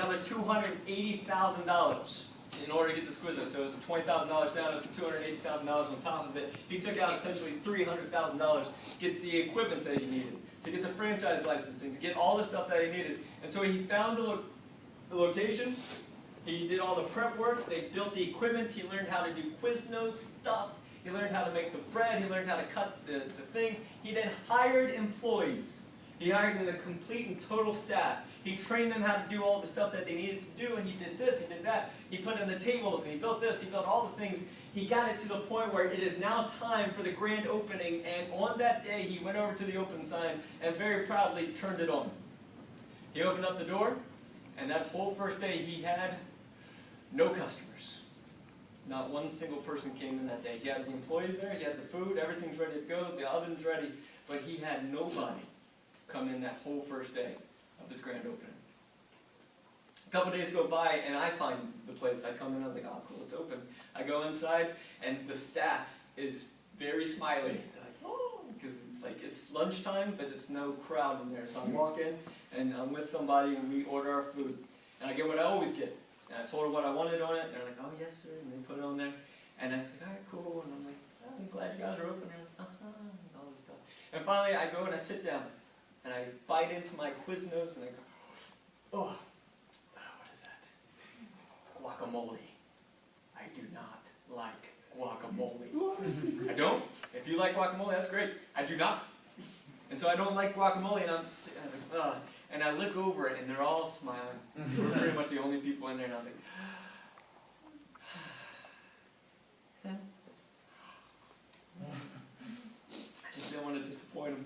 another $280,000 in order to get this Quiznos. So it was $20,000 down, it was $280,000 on top of it. He took out essentially $300,000 to get the equipment that he needed, to get the franchise licensing, to get all the stuff that he needed. And so he found the location, he did all the prep work, they built the equipment, he learned how to do Quiznos stuff, he learned how to make the bread, he learned how to cut the things. He then hired employees. He hired a complete and total staff. He trained them how to do all the stuff that they needed to do, and he did this, he did that. He put in the tables, and he built this, he built all the things. He got it to the point where it is now time for the grand opening, and on that day, he went over to the open sign and very proudly turned it on. He opened up the door, and that whole first day, he had no customers. Not one single person came in that day. He had the employees there, he had the food, everything's ready to go, the oven's ready, but he had nobody come in that whole first day of his grand opening. A couple days go by, and I find the place. I come in, I was like, oh, cool, it's open. I go inside, and the staff is very smiley. They're like, oh, because it's lunchtime, but it's no crowd in there. So I walk in, and I'm with somebody, and we order our food. And I get what I always get. And I told her what I wanted on it, and they're like, oh, yes, sir, and they put it on there. And I was like, all right, cool. And I'm like, oh, I'm glad you guys are open. And they're like, and all this stuff. And finally, I go and I sit down. And I bite into my Quiznos and I go, oh, what is that? It's guacamole. I do not like guacamole. I don't. If you like guacamole, that's great. I do not. And so I don't like guacamole, and I was like, ugh. And I look over it, and they're all smiling. We're pretty much the only people in there, and I was like, I just didn't want to disappoint them.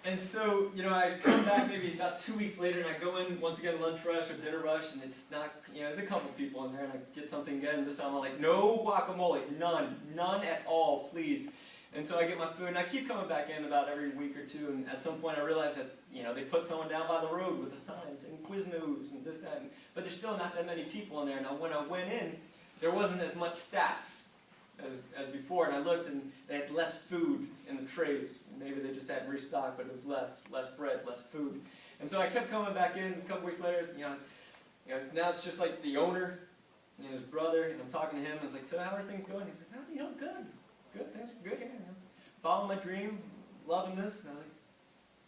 And so, I come back maybe about 2 weeks later, and I go in, once again, lunch rush or dinner rush, and it's not, there's a couple people in there, and I get something again, and this time I'm like, no guacamole, none at all, please. And so I get my food, and I keep coming back in about every week or two, and at some point I realize that, they put someone down by the road with the signs, and Quiznos, and this, that, but there's still not that many people in there. Now, when I went in, there wasn't as much staff as before, and I looked, and they had less food in the trays. Maybe they just hadn't restocked, but it was less bread, less food. And so I kept coming back in. A couple weeks later, now it's just like the owner and his brother, and I'm talking to him. I was like, so how are things going? He's like, oh, good, things are good. Yeah, following my dream, loving this. And I was like,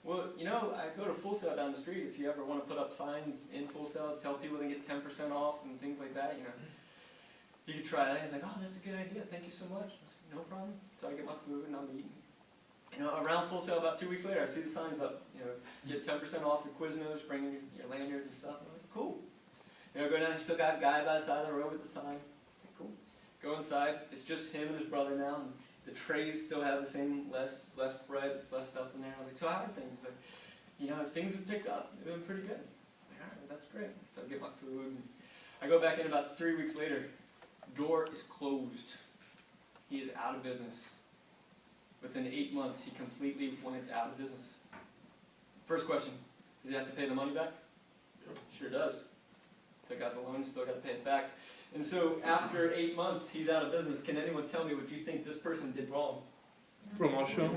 well, I go to Full Sail down the street. If you ever want to put up signs in Full Sail, tell people they get 10% off and things like that, you could try that. He's like, oh, that's a good idea. Thank you so much. I was like, no problem. So I get my food and I'm eating. Around Full Sail, about 2 weeks later, I see the signs up. Get 10% off your Quiznos, bring in your lanyards and stuff. I'm like, cool. Go down. Still got a guy by the side of the road with the sign. It's like, cool. Go inside. It's just him and his brother now. And the trays still have the same less bread, less stuff in there. I was like, so how are things? He's like, things have picked up. They've been pretty good. I'm like, all right, that's great. So I get my food. And I go back in about 3 weeks later. Door is closed. He is out of business. Within 8 months, he completely went out of business. First question, does he have to pay the money back? Sure does. Took out the loan, still got to pay it back. And so after 8 months, he's out of business. Can anyone tell me what you think this person did wrong? Promotion.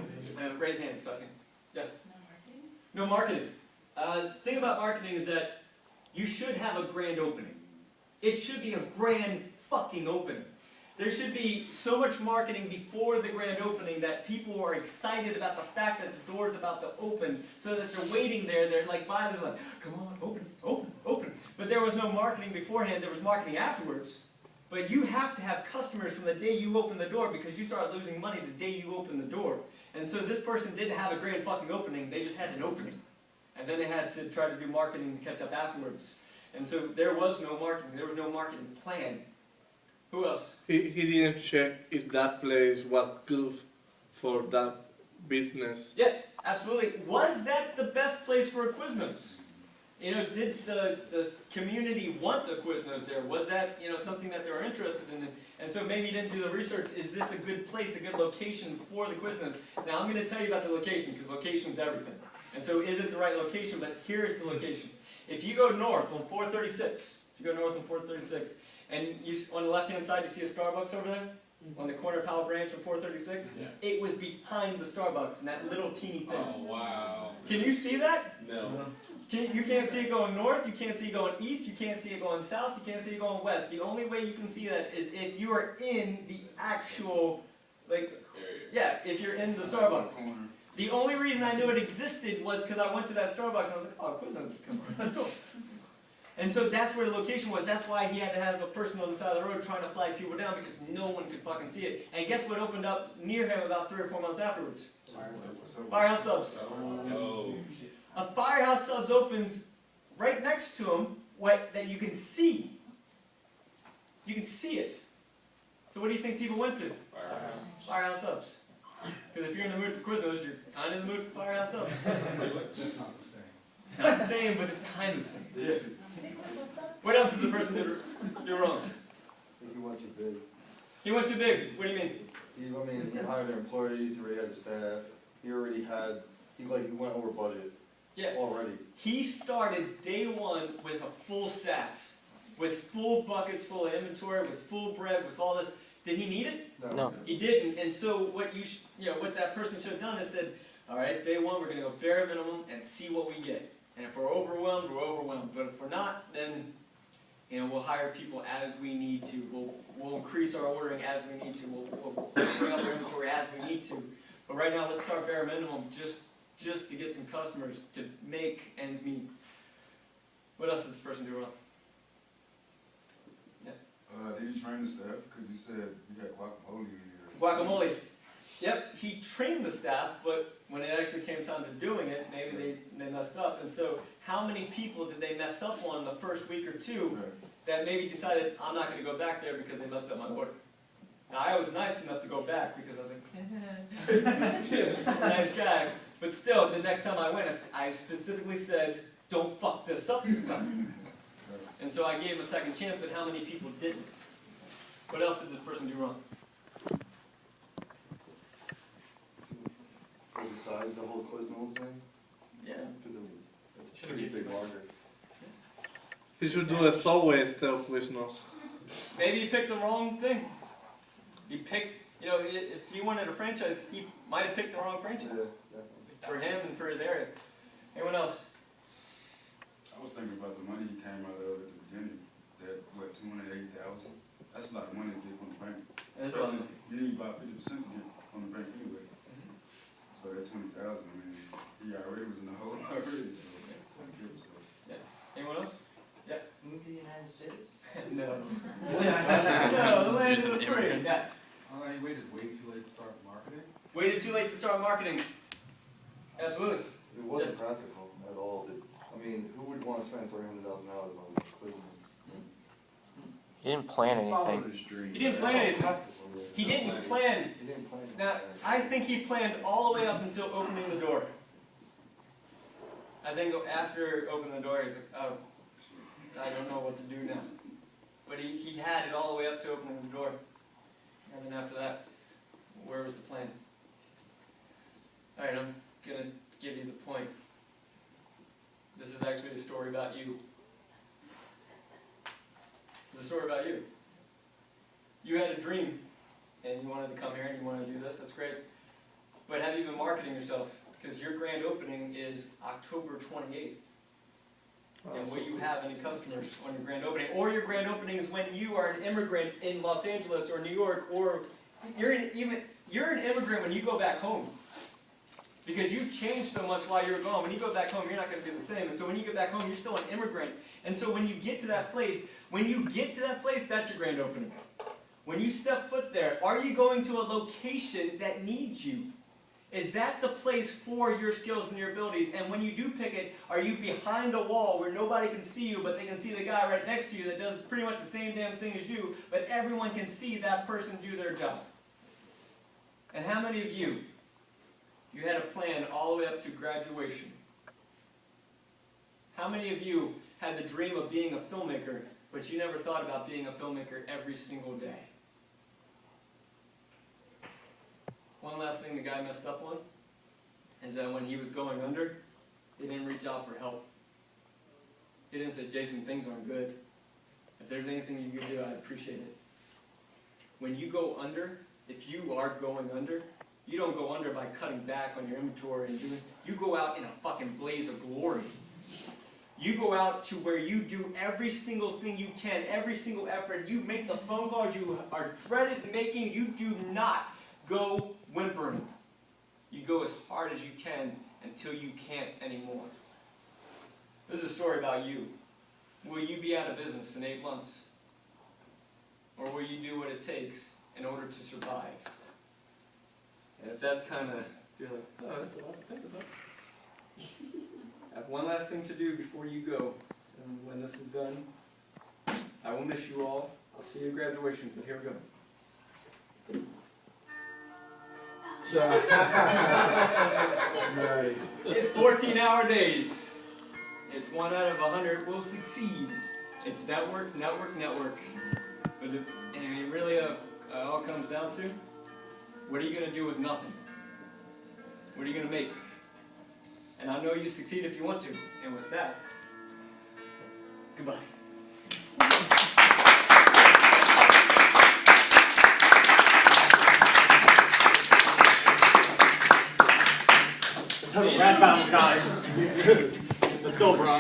Raise hand so I can. Yeah. No marketing. The thing about marketing is that you should have a grand opening. It should be a grand fucking opening. There should be so much marketing before the grand opening that people are excited about the fact that the door is about to open, so that they're waiting there. They're like, they're like, come on, open. But there was no marketing beforehand. There was marketing afterwards. But you have to have customers from the day you open the door, because you start losing money the day you open the door. And so this person didn't have a grand fucking opening. They just had an opening. And then they had to try to do marketing to catch up afterwards. And so there was no marketing. There was no marketing plan. Who else? He didn't check if that place was good for that business. Yeah, absolutely. Was that the best place for a Quiznos? Did the community want a Quiznos there? Was that something that they were interested in? And so maybe you didn't do the research. Is this a good place, a good location for the Quiznos? Now I'm going to tell you about the location, because location is everything. And so is it the right location? But here's the location. If you go north on 436, and on the left-hand side, you see a Starbucks over there? On the corner of Howell Branch and 436? Yeah. It was behind the Starbucks in that little teeny thing. Oh, wow. Can you see that? No. You can't see it going north, you can't see it going east, you can't see it going south, you can't see it going west. The only way you can see that is if you are in the actual, like, yeah, if you're in the Starbucks. The only reason I knew it existed was because I went to that Starbucks and I was like, oh, Quiznos is coming. Let's go. And so that's where the location was. That's why he had to have a person on the side of the road trying to flag people down because no one could fucking see it. And guess what opened up near him about 3 or 4 months afterwards? Firehouse Subs. Oh. A Firehouse Subs opens right next to him that you can see. You can see it. So what do you think people went to? Firehouse Subs. Because if you're in the mood for Quiznos, you're kind of in the mood for Firehouse Subs. That's not the same. It's not the same, but it's kind of the same. Yes. What else did the person do wrong? He went too big. He went too big. What do you mean? He hired employees, he already had a staff, he went over budget Yeah. already. He started day one with a full staff, with full buckets full of inventory, with full bread, with all this. Did he need it? No. He didn't. And so what what that person should have done is said, all right, day one we're going to go bare minimum and see what we get. And if we're overwhelmed, we're overwhelmed. But if we're not, then we'll hire people as we need to. We'll increase our ordering as we need to. We'll bring up our inventory as we need to. But right now, let's start bare minimum just to get some customers to make ends meet. What else did this person do wrong? Did you train the staff? Because you said you had guacamole in here. Guacamole. Yep, he trained the staff, but when it actually came time to doing it, maybe they messed up. And so how many people did they mess up on the first week or two that maybe decided, I'm not going to go back there because they messed up my order? Now, I was nice enough to go back because I was like, nice guy. But still, the next time I went, I specifically said, don't fuck this up this time. And so I gave him a second chance, but how many people didn't? What else did this person do wrong? Besides the whole Quiznos thing, Yeah. it's a pretty big market. He should do a Subway instead of Quiznos. Maybe he picked the wrong thing. He picked, if he wanted a franchise, he might have picked the wrong franchise Yeah, definitely. for him and for his area. Anyone else? I was thinking about the money he came out of at the beginning, that, $280,000? That's a lot of money to get from the bank. That's a lot of money. You need about 50% to get from the bank anyway. So that 20,000, he already was in the hole already, so. Anyone else? Yeah. Move to the United States? No. No, the land is free. Yeah. He waited way too late to start marketing. Waited too late to start marketing. Absolutely. It wasn't practical at all. Who would want to spend $300,000 on Quiznos? He didn't plan anything. He didn't plan anything. Practical, yeah. He didn't plan. He didn't plan it. Now, I think he planned all the way up until opening the door. I think after opening the door, he's like, oh, I don't know what to do now. But he had it all the way up to opening the door. And then after that, where was the plan? All right, I'm going to give you the point. This is actually a story about you. It's a story about you. You had a dream, and you wanted to come here and you wanted to do this. That's great. But have you been marketing yourself? Because your grand opening is October 28th. And will you have any customers on your grand opening? Or your grand opening is when you are an immigrant in Los Angeles or New York, or you're an immigrant when you go back home. Because you've changed so much while you're gone. When you go back home, you're not going to do the same. And so when you get back home, you're still an immigrant. And so when you get to that place, that's your grand opening. When you step foot there, are you going to a location that needs you? Is that the place for your skills and your abilities? And when you do pick it, are you behind a wall where nobody can see you, but they can see the guy right next to you that does pretty much the same damn thing as you, but everyone can see that person do their job? And how many of you had a plan all the way up to graduation? How many of you had the dream of being a filmmaker, but you never thought about being a filmmaker every single day? One last thing the guy messed up on is that when he was going under, he didn't reach out for help. He didn't say, Jason, things aren't good. If there's anything you can do, I'd appreciate it. When you go under, if you are going under, you don't go under by cutting back on your inventory and doing, You go out in a fucking blaze of glory. You go out to where you do every single thing you can, every single effort. You make the phone calls you are dreaded making. You do not go whimpering. You go as hard as you can until you can't anymore. This is a story about you. Will you be out of business in 8 months? Or will you do what it takes in order to survive? And if that's kind of, you're like, oh, that's a lot to think about. I have one last thing to do before you go. And when this is done, I will miss you all. I'll see you at graduation, but here we go. Nice. It's 14-hour days. It's 1 out of 100 will succeed. It's network, network, network. But it really all comes down to, what are you going to do with nothing? What are you going to make? And I know you succeed if you want to. And with that, goodbye. Let's have a rap battle, guys. Let's go, bro.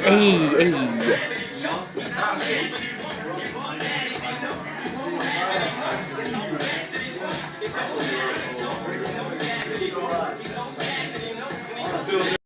Hey, hey.